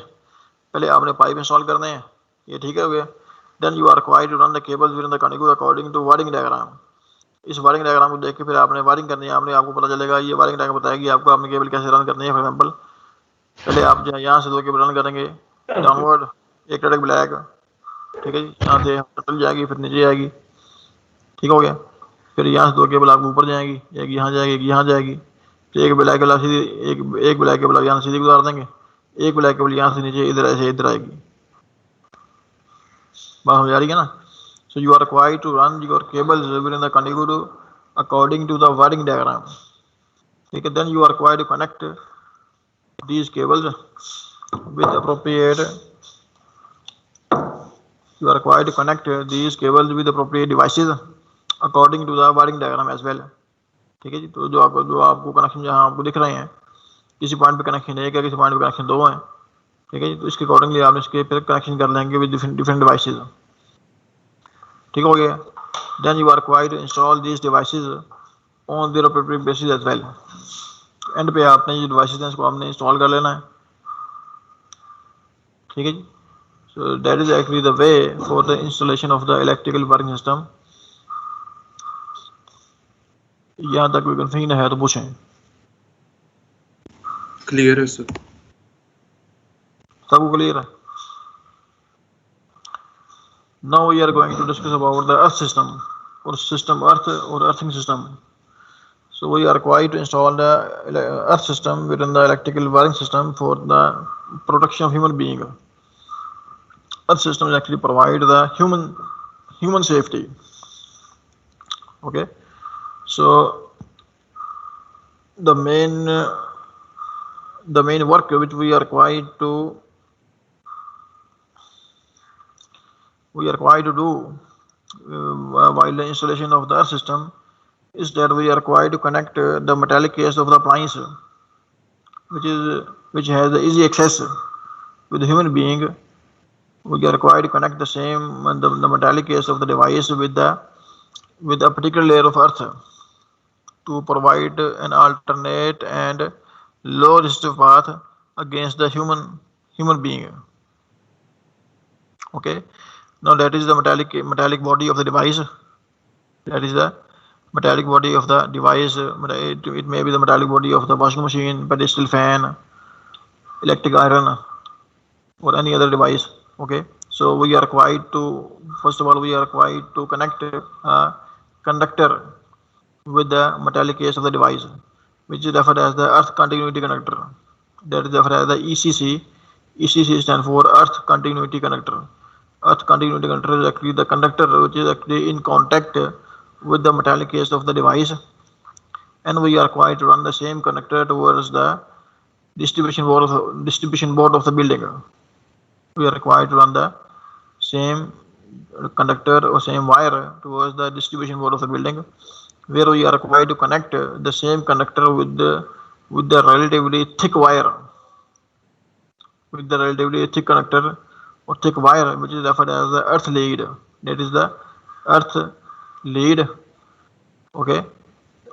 [SPEAKER 1] पहले आपने पाइप इंस्टॉल करने हैं, ये ठीक है हो गया. Then you are required to run the cables within the conductor according to wiring diagram. इस वायरिंग डायग्राम को देख के फिर आपने वायरिंग करनी है. आपने आपको पता चलेगा ये वायरिंग डायग्राम बताएगी आपको आपने केबल कैसे रन करनी है. फॉर एग्जाम्पल पहले आप यहाँ से 2 केबल रन करेंगे डाउनवर्ड, एक रेड ब्लैक, ठीक है जी, यहाँ से टोटल जाएगी फिर नीचे आएगी, ठीक हो गया. फिर यहाँ से 2 केबल आपको ऊपर जाएगी, एक यहाँ जाएगी एक यहाँ जाएगी. तो एक ब्लैक केबल सीधी एक ब्लैक केबल यहाँ सीधी गुजार देंगे, एक ब्लैक केबल यहाँ से नीचे इधर ऐसे इधर आएगी. बात हो जा रही है ना. So you are required to run your cables with the conductor according to the wiring diagram. ठीक है. Then you are required to connect these cables with appropriate devices according to the wiring diagram as well. ठीक है जी. तो जो आपको connection जहाँ आपको दिख रहे हैं, किसी पॉइंट पे कनेक्शन 1 है, किसी पॉइंट पे कनेक्शन 2 है, ठीक है जी. तो इसके अकॉर्डिंगली आप इसके फिर कनेक्शन कर लेंगे विद डिफरेंट डिवाइसेज. ठीक हो गया. Then you are required to install these devices on their appropriate basis as well. End पे आपने ये डिवाइसेज हैं इसको आपने इंस्टॉल कर लेना है. ठीक है जी. So that is actually the way for the installation of the electrical wiring system. यहाँ तक कोई कंफ्यूजन है तो पूछें.
[SPEAKER 5] क्लियर है सर.
[SPEAKER 1] सबको क्लियर है. Now we are going to discuss about the earth system और सिस्टम अर्थ और earthing system. So we are required to install the earth system within the electrical wiring system for the protection of human being. Earth system actually provide the human safety. Okay. So the main work which we are required to do while the installation of the earth system is that we are required to connect the metallic case of the appliance which has the easy access with the human being. We are required to connect the same the metallic case of the device with a particular layer of earth to provide an alternate and low resistive path against the human being. Okay. Now that is the metallic body of the device. That is the metallic body of the device. It may be the metallic body of the washing machine, pedestal fan, electric iron, or any other device. Okay. So we are required to, first of all, connect a conductor with the metallic case of the device, which is referred as the earth continuity conductor. That is referred as the ECC. ECC stands for earth continuity conductor. Earth continuity conductor is actually the conductor which is actually in contact with the metallic case of the device, and we are required to run the same conductor towards the distribution board of the building. We are required to run the same conductor or same wire towards the distribution board of the building, where we are required to connect the same conductor with the relatively thick wire, with the relatively thick conductor or thick wire, which is referred as the earth lead. That is the earth lead. Okay,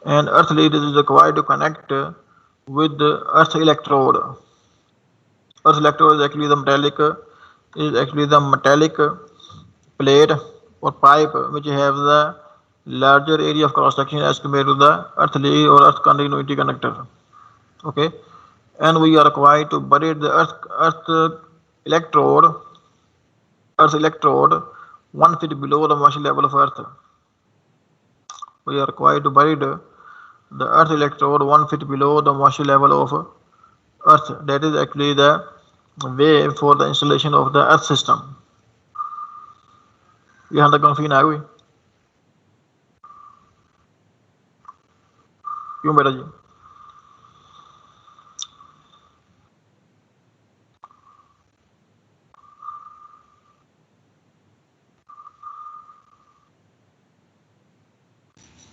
[SPEAKER 1] and earth lead is required to connect with the earth electrode. Earth electrode is actually the metallic plate or pipe which have the larger area of cross section as compared to the earth lead or earth continuity conductor. Okay, and we are required to bury the earth electrode 1 feet below the moisture level of earth. We are required to bury the earth electrode 1 feet below the moisture level of earth. That is actually the way for the installation of the earth system. यहाँ तक confusion आ गई क्यों बेटा जी?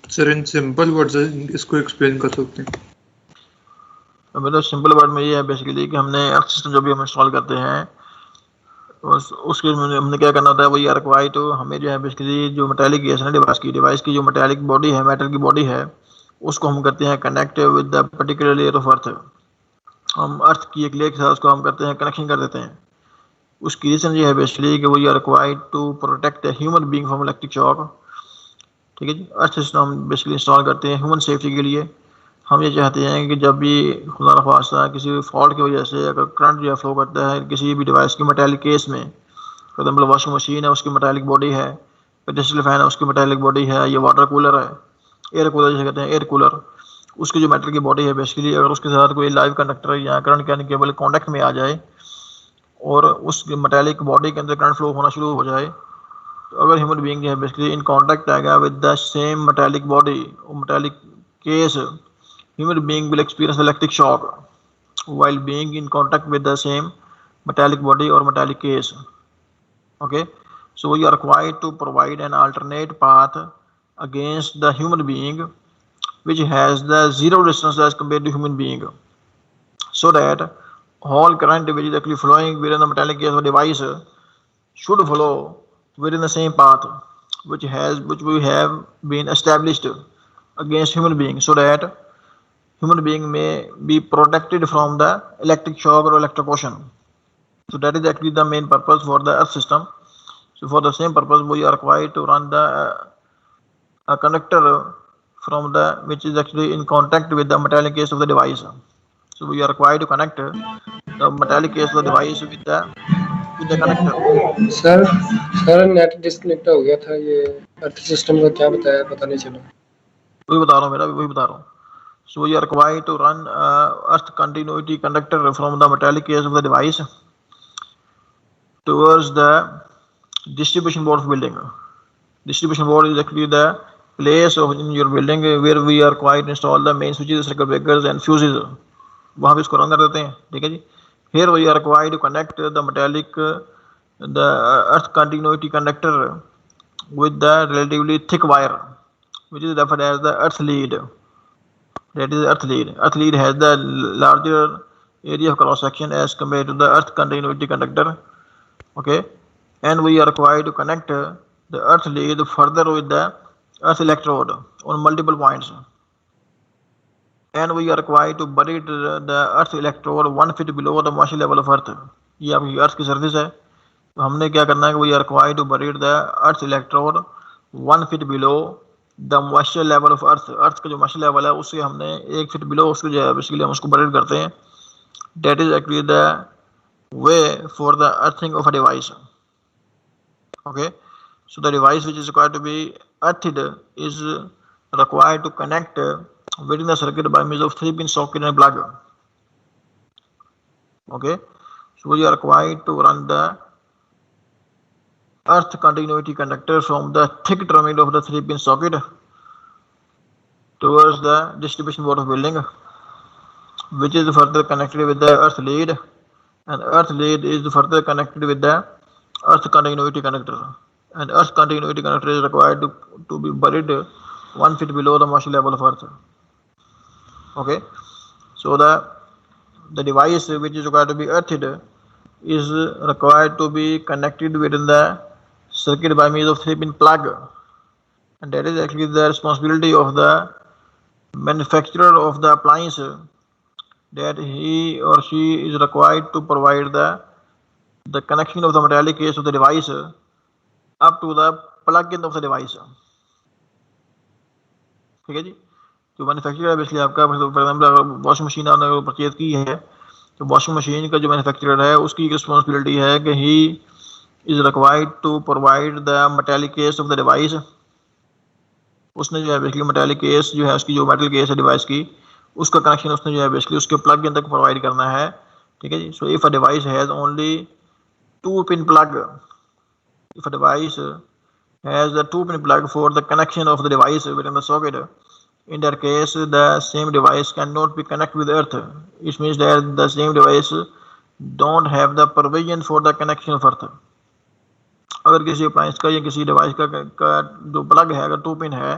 [SPEAKER 5] Sir in simple words इसको explain कर सकते हैं?
[SPEAKER 1] मतलब सिंपल वर्ड में ये है बेसिकली कि हमने अर्थ सिस्टम जो भी हम इंस्टॉल करते हैं उसके हमने क्या करना होता है, वही रिक्वायर्ड टू हमें जो है बेसिकली जो मेटालिक गैस है डिवाइस की जो मेटालिक बॉडी है, मेटल की बॉडी है, उसको हम करते हैं connect with the particular layer of earth. हम अर्थ की एक लेयर के साथ उसको हम करते हैं कनेक्शन कर देते हैं. उसकी रीजन ये है बेसिकली कि we are required to protect the human being from electric shock. ठीक है जी, अर्थ सिस्टम हम बेसिकली इंस्टॉल करते हैं ह्यूमन सेफ्टी के लिए. हम ये चाहते हैं कि जब भी खुदा न खास्ता किसी फॉल्ट की वजह से अगर करंट जो है फ्लो करता है किसी भी डिवाइस की मेटालिक केस में, फॉर एग्जाम्पल वॉशिंग मशीन है उसकी मेटालिक बॉडी है, पेडिस्टल फैन है उसकी मेटालिक बॉडी है, ये वाटर कूलर है, एयर कूलर जिसे कहते हैं एयर कूलर, उसकी जो मेटल की बॉडी है बेसिकली अगर उसके साथ कोई लाइव कंडक्टर या करंट कैन केबल कॉन्टैक्ट में आ जाए और उस मेटालिक बॉडी के अंदर करंट फ्लो होना शुरू हो जाए, तो अगर ह्यूमन बीइंग जो है बेसिकली इन कॉन्टैक्ट आएगा with the same metallic body और metallic case, human being will experience electric shock while being in contact with the same metallic body or metallic case. Okay, so we are required to provide an alternate path against the human being which has the zero resistance as compared to human being, so that all current which is actually flowing within the metallic case of device should flow within the same path which we have been established against human being, so that human being may be protected from the electric shock or electrocution. So that is actually the main purpose for the earth system. So for the same purpose we are required to run the a conductor from the which is actually in contact with the metallic case of the device. So we are required to connect the metallic case of the device with the connector.
[SPEAKER 2] Sir net disconnect हो गया था, ये earth system का क्या बताया पता नहीं चला.
[SPEAKER 1] वही बता रहा हूँ मेरा, वही बता रहा हूँ. So we are required to run earth continuity conductor from the metallic case of the device towards the distribution board of building. Distribution board is actually the place of in your building where we are required to install the main switches, circuit breakers and fuses. वहाँ पे इसको run कर देते हैं. ठीक है जी. Here we are required to connect the earth continuity conductor with the relatively thick wire, which is referred as the earth lead. That is earth lead. Earth lead has the larger area of cross section as compared to the earth continuity conductor. Okay, and we are required to connect the earth lead further with the earth electrode on multiple points, and we are required to bury the earth electrode 1 feet below the moisture level of earth. ये आपकी अर्थ की surface है, तो हमने क्या करना है कि we are required to bury the earth electrode 1 feet below the moisture level of earth. Earth का जो मॉइस्चर लेवल है उससे हमने 1 फीट बिलो उसको जो है बेसिकली हम उसको बरीड करते हैं. That is actually the way for the earthing of a device. Okay, so the device which is required to be earthed is required to connect within the circuit by means of 3-pin socket and plug. Okay, so we are required to run the earth continuity conductor from the thick terminal of the 3-pin socket towards the distribution board of building, which is further connected with the earth lead, and earth lead is further connected with the earth continuity conductor. and earth continuity connector is required to be buried 1 feet below the moisture level of earth. Okay, so the device which is required to be earthed is required to be connected within the circuit by means of 3-pin plug, and that is actually the responsibility of the manufacturer of the appliance, that he or she is required to provide the connection of the metallic case of the device up to the plug-in of the device. ठीक है जी, जो manufacturer है basically आपका, for example अगर washing machine आपने purchase की है तो वॉशिंग मशीन का जो मैन्युफैक्चरर है उसकी रिस्पॉन्सिबिलिटी है कि he is required to provide the metallic case of the device. उसने जो है बेसिकली मेटालिक केस जो है उसकी जो मेटल केस है डिवाइस की उसका कनेक्शन उसने जो है बेसिकली उसके प्लग इन तक प्रोवाइड करना है. ठीक है जी, so if a device has only 2-pin plug, if a device has a 2-pin plug for the connection of the device within the socket, in that case the same device cannot be connected with earth. It means that the same device don't have the provision for the connection of earth. अगर किसी appliance का या किसी device का जो plug है अगर 2-pin है,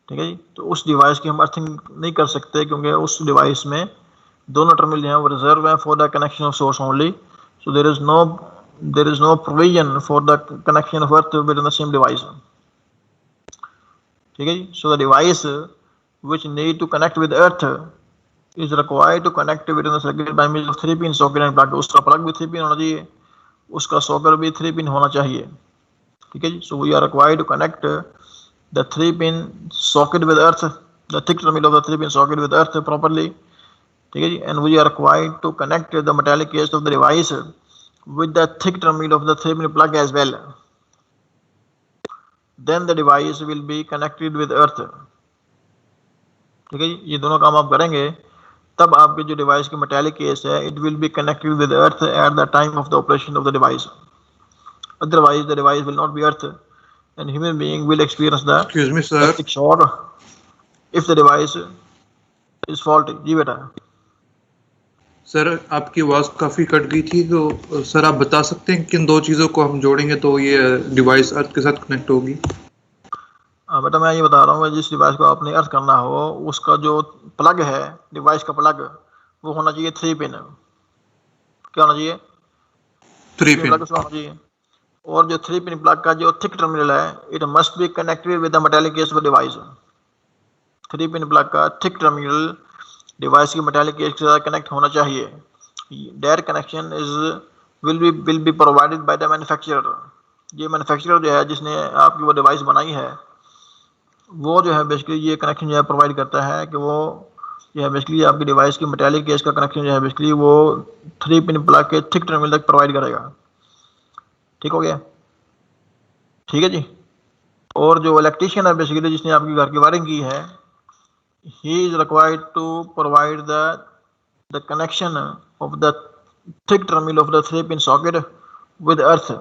[SPEAKER 1] ठीक है जी, तो उस डिवाइस की हम अर्थिंग नहीं कर सकते क्योंकि उस डिवाइस में दोनों टर्मिनल जो है वो रिजर्व है for the connection of source only. So there is no provision for the connection of earth within the same device. ठीक है जी, so the device which need to connect with earth is required to connect within the circuit by means of 3-pin socket and plug. उसका plug भी 3-pin होना चाहिए, उसका socket भी 3-pin होना चाहिए. ठीक है जी, so we are required to connect the 3-pin socket with earth, the thick terminal of the 3-pin socket with earth properly. ठीक है जी, and we are required to connect the metallic case of the device with the thick terminal of the 3-pin plug as well. Then the device will be connected with earth. ठीक है जी, ये दोनों काम आप करेंगे तब आपके जो डिवाइस की मेटालिक केस है it will be connected with earth at the time of the operation of the device. Otherwise the device will not be earth and human being will experience the
[SPEAKER 5] excuse me sir,
[SPEAKER 1] electric shock if the device is faulty. जी बेटा.
[SPEAKER 5] Sir आपकी आवाज काफी cut गई थी, तो sir आप बता सकते हैं किन दो चीजों को हम जोड़ेंगे तो ये डिवाइस अर्थ के साथ कनेक्ट होगी?
[SPEAKER 1] बेटा मैं ये बता रहा हूँ जिस डिवाइस को आपने अर्थ करना हो उसका जो प्लग है डिवाइस का प्लग वो होना चाहिए 3-pin. क्या होना चाहिए?
[SPEAKER 5] 3-pin
[SPEAKER 1] प्लग होना चाहिए. और जो 3-pin प्लग का जो थिक टर्मिनल है it must B connected with the metallic case of device. 3-pin plug का थिक टर्मिनल डिवाइस की मेटालिक केस के साथ कनेक्ट होना चाहिए. Direct connection will be provided by the manufacturer. ये मैन्युफैक्चरर जो है जिसने आपकी वो डिवाइस बनाई है वो जो है बेसिकली ये कनेक्शन जो है प्रोवाइड करता है कि वो जो है बेसिकली आपकी डिवाइस की मेटालिक केस का कनेक्शन जो है बेसिकली वो 3-pin प्लग के थिक टर्मिनल तक प्रोवाइड करेगा. ठीक हो गया? ठीक है जी. और जो इलेक्ट्रीशियन है बेसिकली जिसने आपकी घर की वायरिंग की है he is required to provide the connection of the thick terminal of the 3-pin socket with earth.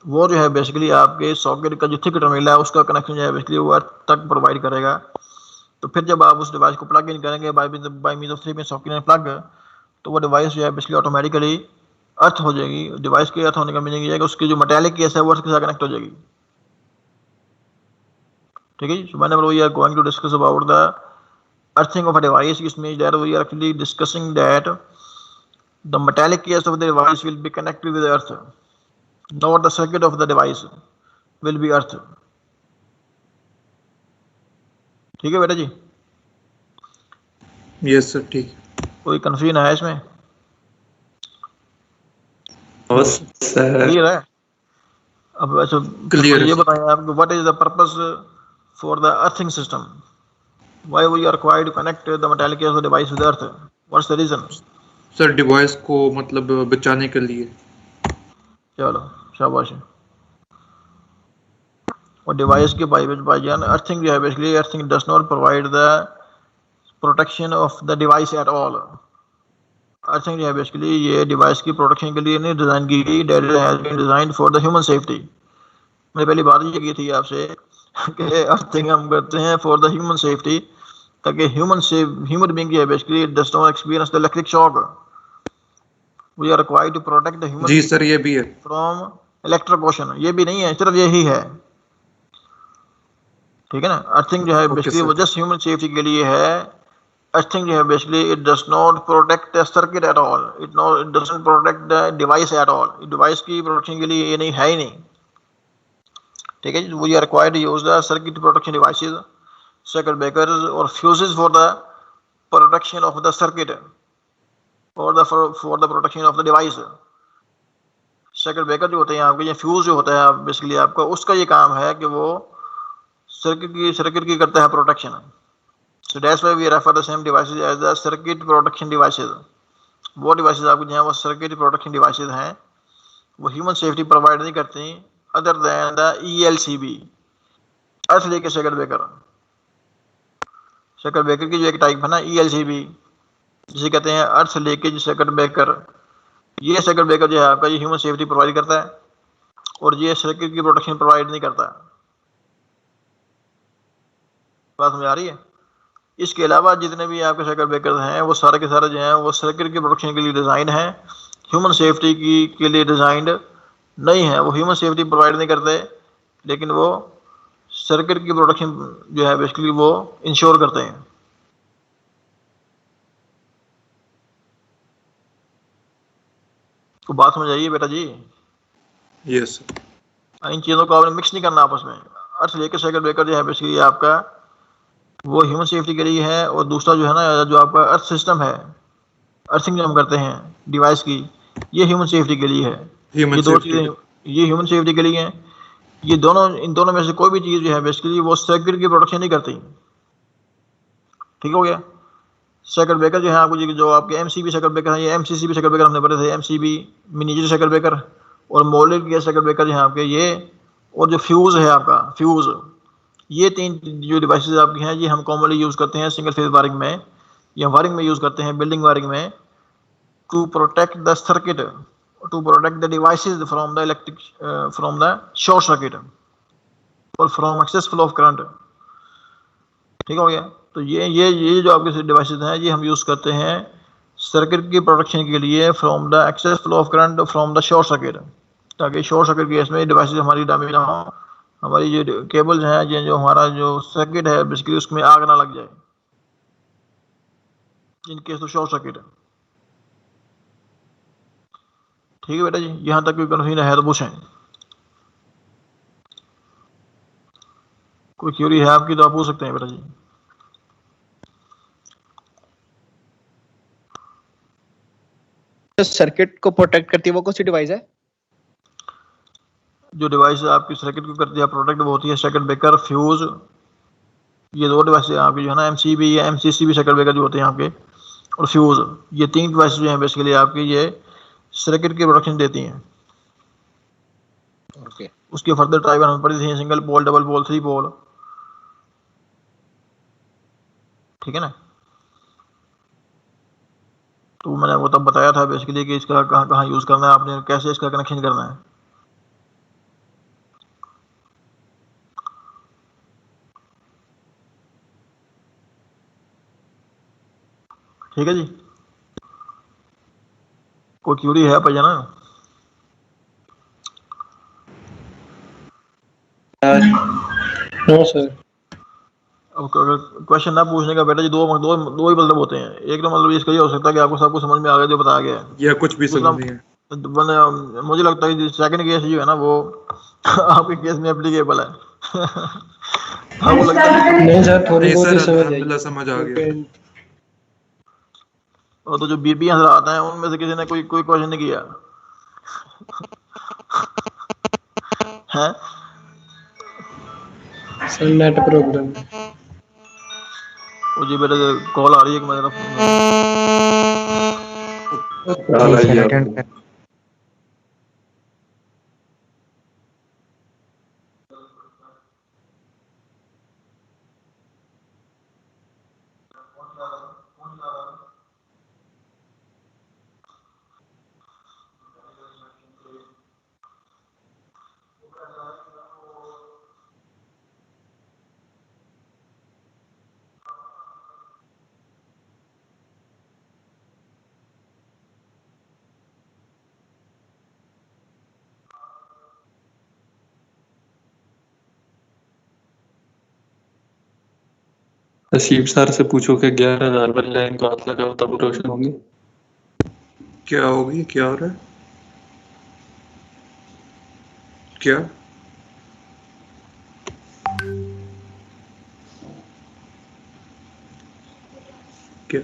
[SPEAKER 1] वो जो है बेसिकली आपके सॉकेट का जो थिक टर्मिनल है उसका कनेक्शन जो है बेसिकली वो अर्थ तक प्रोवाइड करेगा. तो फिर जब आप उस डिवाइस को प्लग इन करेंगे bye means of 3-pin socket and plug तो वो डिवाइस जो है बेसिकली ऑटोमेटिकली अर्थ हो जाएगी. डिवाइस के अर्थ होने का मीनिंग ये है कि उसकी जो मेटालिक केस है वो अर्थ के साथ कनेक्ट हो जाएगी. ठीक है जी. So whenever we are going to discuss about the earthing of a device, which means that we are actually discussing that the metallic case of the device will be connected with the earth, not the circuit of the device will be earth. ठीक है बेटा जी?
[SPEAKER 5] Yes sir, ठीक.
[SPEAKER 1] कोई confusion है इसमें?
[SPEAKER 5] Sir
[SPEAKER 1] clear है? अब अच्छा
[SPEAKER 5] Clear.
[SPEAKER 1] ये बताएं आप what is the purpose for the earthing system? Why we are required to connect the metallic case of the device with earth? What's the reason?
[SPEAKER 5] Sir device को मतलब बचाने के लिए.
[SPEAKER 1] चलो शाबाश. और डिवाइस के भाईजान अर्थिंग जो है basically earthing does not provide the protection of the device at all. Earthing जो है बेसिकली ये डिवाइस की प्रोटेक्शन के लिए नहीं डिजाइन की गई. That has been designed for the human safety. मैंने पहली बात ये की थी आपसे कि अर्थिंग हम करते हैं फॉर द ह्यूमन सेफ्टी ताकि ह्यूमन बीइंग है basically does not experience the electric shock. We are required to protect the human
[SPEAKER 5] जी सर, ये भी है.
[SPEAKER 1] फ्रॉम इलेक्ट्रो पोर्शन, ये भी नहीं है, सिर्फ यही है, ठीक है ना। अर्थिंग जो है
[SPEAKER 5] ओके
[SPEAKER 1] बेसिकली वो
[SPEAKER 5] सर।
[SPEAKER 1] जस्ट ह्यूमन सेफ्टी के लिए है। अर्थिंग जो है basically it does not protect the circuit at all, it doesn't protect the device at all, device की प्रोटेक्शन के लिए ये नहीं है ही नहीं, ठीक है जी। We are required to use the circuit protection devices, circuit breakers और fuses for the protection of the circuit for the protection of the device. Circuit breaker जो होते हैं आपके, ये फ्यूज जो होता है बेसिकली आपका, उसका ये काम है कि वो सर्किट की करता है protection. So that's why we refer the same devices as the circuit protection devices. वो डिवाइसेस आपको जो है वो सर्किट प्रोटेक्शन डिवाइसेस हैं, वो ह्यूमन सेफ्टी प्रोवाइड नहीं करती अदर देन द ELCB, अर्थ लेके सर्किट ब्रेकर। सर्किट ब्रेकर की जो एक टाइप है ना ELCB, जिसे कहते हैं अर्थ लेके सर्किट ब्रेकर, ये सर्किट ब्रेकर जो है आपका ये ह्यूमन सेफ्टी प्रोवाइड करता है और ये सर्किट की प्रोटेक्शन प्रोवाइड नहीं करता। बात समझ आ रही है। इसके अलावा जितने भी आपके सर्किट ब्रेकर हैं वो सारे के सारे जो हैं वो सर्किट की प्रोटेक्शन के लिए डिज़ाइन है, ह्यूमन सेफ्टी की के लिए डिज़ाइंड नहीं है। वो ह्यूमन सेफ्टी प्रोवाइड नहीं करते, लेकिन वो सर्किट की प्रोटेक्शन जो है बेसिकली वो इंश्योर करते हैं। तो बात समझ आइए बेटा जी।
[SPEAKER 5] Yes sir.
[SPEAKER 1] इन चीज़ों को आपने मिक्स नहीं करना आपस में। अर्थ लेकर सर्किट ब्रेकर जो है बेसिकली आपका वो ह्यूमन सेफ्टी के लिए है, और दूसरा जो है ना जो आपका अर्थ सिस्टम है, अर्थिंग जो हम करते हैं डिवाइस की, ये ह्यूमन सेफ्टी के लिए है।
[SPEAKER 5] ह्यूमन
[SPEAKER 1] ये दो
[SPEAKER 5] सेफ्टी।
[SPEAKER 1] चीज़ें ये ह्यूमन सेफ्टी के लिए हैं। ये दोनों, इन दोनों में से कोई भी चीज़ जो है बेसिकली वो सर्किट की प्रोटेक्शन नहीं करती, ठीक हो गया। सर्किट ब्रेकर जो है आपको जो आपके MCB सर्किट ब्रेकर है, ये MCCB सर्किट ब्रेकर हमने पढ़े थे, MCB मिनिएचर सर्किट ब्रेकर और मोल्डेड गैस सर्किट ब्रेकर जो है आपके ये, और जो फ्यूज़ है आपका फ्यूज़, ये तीन जो डिवाइसेस आपकी हैं ये हम कॉमनली यूज़ करते हैं सिंगल फेज वायरिंग में, या वायरिंग में यूज़ करते हैं, बिल्डिंग वायरिंग में, to protect the circuit, to protect the devices from the electric from the short circuit और from excess flow of current, ठीक हो गया। तो ये जो आपके डिवाइसेस हैं ये हम यूज़ करते हैं सर्किट की प्रोटेक्शन के लिए from the excess flow of current from the short circuit, ताकि शॉर्ट सर्किट केस में डिवाइसेस हमारी डैमेज ना हो, हमारी जो केबल्स हैं जो हमारा जो सर्किट है बेसिकली उसमें आग ना लग जाए, इन केस तो शॉर्ट सर्किट है। ठीक है बेटा जी, यहाँ तक कोई कन्फ्यूजन है तो पूछें, कोई क्यूरी है आपकी तो आप पूछ सकते हैं बेटा जी।
[SPEAKER 6] सर्किट को प्रोटेक्ट करती है वो कौन सी डिवाइस है?
[SPEAKER 1] जो डिवाइस आपकी सर्किट को करती है प्रोटेक्ट वो होती है सर्किट ब्रेकर, फ्यूज, ये दो डिवाइस आपकी जो है ना MCB या MCCB सर्किट ब्रेकर जो होते हैं आपके, और फ्यूज, ये तीन डिवाइस जो हैं बेसिकली आपकी ये सर्किट की प्रोटेक्शन देती हैं।
[SPEAKER 6] ओके।
[SPEAKER 1] उसके फर्दर टाइप हमें पड़ी थी सिंगल पोल, डबल पोल, 3 पोल, ठीक है ना। तो मैंने वो तब बताया था बेसिकली कि इसका कहाँ कहाँ यूज़ करना है आपने, कैसे इसका कनेक्शन करना है। ठीक है जी, कोई क्यूरी है भाई ना?
[SPEAKER 6] No sir.
[SPEAKER 1] अब अगर क्वेश्चन ना पूछने का बेटा जी दो दो दो ही मतलब होते हैं। एक तो मतलब इसका ये हो सकता है कि आपको सब कुछ समझ में आ गया जो बताया गया है,
[SPEAKER 5] या कुछ भी
[SPEAKER 1] दूसरा
[SPEAKER 5] समझ नहीं है।
[SPEAKER 1] मुझे लगता है कि सेकंड केस जो है ना वो आपके केस में एप्लीकेबल है। आपको लगता है
[SPEAKER 6] नहीं सर, थोड़ी
[SPEAKER 5] नहीं
[SPEAKER 6] बहुत
[SPEAKER 5] सर,
[SPEAKER 6] ही समझ आई
[SPEAKER 5] अल्हम्दुलिल्लाह समझ आ गया।
[SPEAKER 1] और तो जो बीबी आंसर आता है उनमें से किसी ने कोई कोई क्वेश्चन नहीं किया है।
[SPEAKER 6] Sir net problem.
[SPEAKER 1] वो जी बेटा कॉल आ रही है कि मेरे
[SPEAKER 4] जी सर अटेंड कर।
[SPEAKER 7] नसीब सर से पूछो कि 11,000 वाली लाइन को हाथ लगाओ तब रोशन होंगे।
[SPEAKER 5] क्या होगी, क्या हो रहा है, क्या? क्या